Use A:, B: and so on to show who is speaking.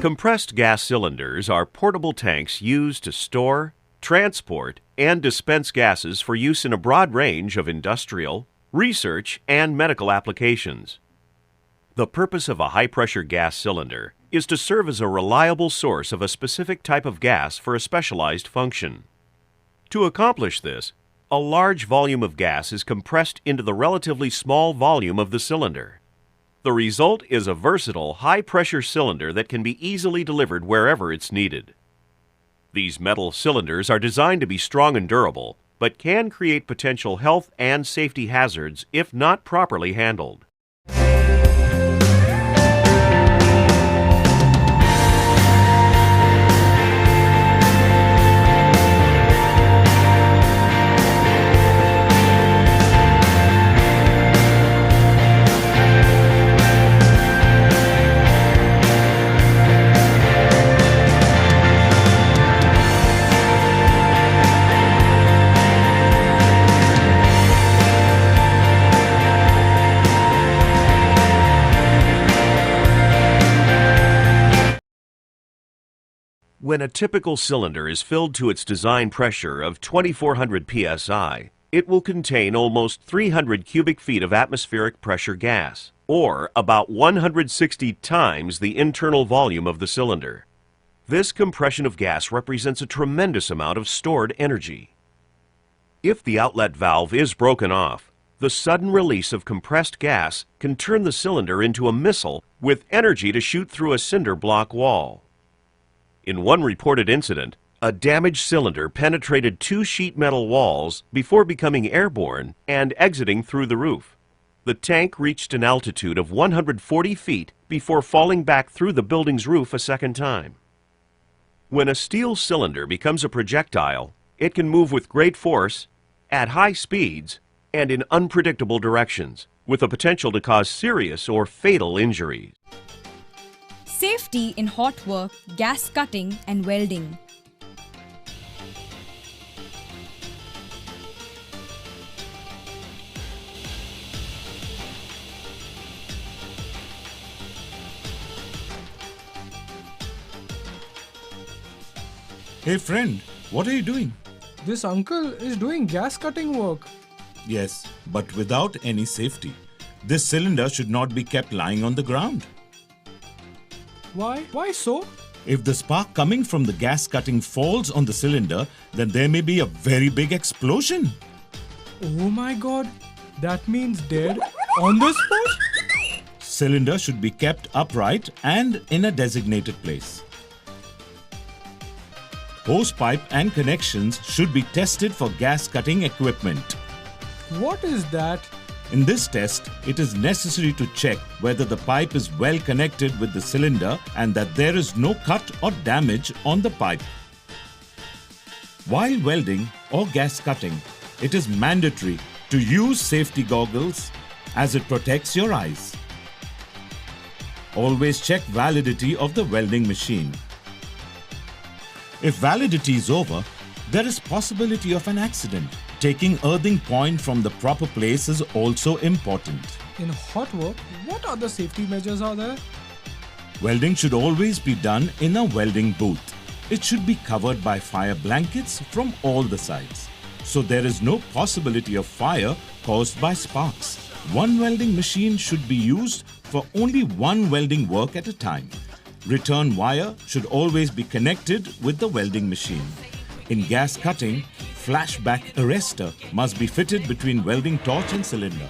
A: Compressed gas cylinders are portable tanks used to store, transport, and dispense gases for use in a broad range of industrial, research, and medical applications. The purpose of a high-pressure gas cylinder is to serve as a reliable source of a specific type of gas for a specialized function. To accomplish this, a large volume of gas is compressed into the relatively small volume of the cylinder. The result is a versatile, high-pressure cylinder that can be easily delivered wherever it's needed. These metal cylinders are designed to be strong and durable, but can create potential health and safety hazards if not properly handled. When a typical cylinder is filled to its design pressure of 2400 psi, it will contain almost 300 cubic feet of atmospheric pressure gas, or about 160 times the internal volume of the cylinder. This compression of gas represents a tremendous amount of stored energy. If the outlet valve is broken off, the sudden release of compressed gas can turn the cylinder into a missile with energy to shoot through a cinder block wall. In one reported incident, a damaged cylinder penetrated 2 sheet metal walls before becoming airborne and exiting through the roof. The tank reached an altitude of 140 feet before falling back through the building's roof a second time. When a steel cylinder becomes a projectile, it can move with great force, at high speeds, and in unpredictable directions, with the potential to cause serious or fatal injuries.
B: Safety in hot work, gas cutting and welding.
C: Hey friend, what are you doing?
D: This uncle is doing gas cutting work.
C: Yes, but without any safety. This cylinder should not be kept lying on the ground.
D: Why? Why so?
C: If the spark coming from the gas cutting falls on the cylinder, then there may be a very big explosion.
D: Oh my god, that means dead on the spot?
C: Cylinder should be kept upright and in a designated place. Hose pipe and connections should be tested for gas cutting equipment.
D: What is that?
C: In this test, it is necessary to check whether the pipe is well connected with the cylinder and that there is no cut or damage on the pipe. While welding or gas cutting, it is mandatory to use safety goggles as it protects your eyes. Always check validity of the welding machine. If validity is over, there is possibility of an accident. Taking earthing point from the proper place is also important.
D: In hot work, what other safety measures are there?
C: Welding should always be done in a welding booth. It should be covered by fire blankets from all the sides, so there is no possibility of fire caused by sparks. One welding machine should be used for only one welding work at a time. Return wire should always be connected with the welding machine. In gas cutting, flashback arrestor must be fitted between welding torch and cylinder.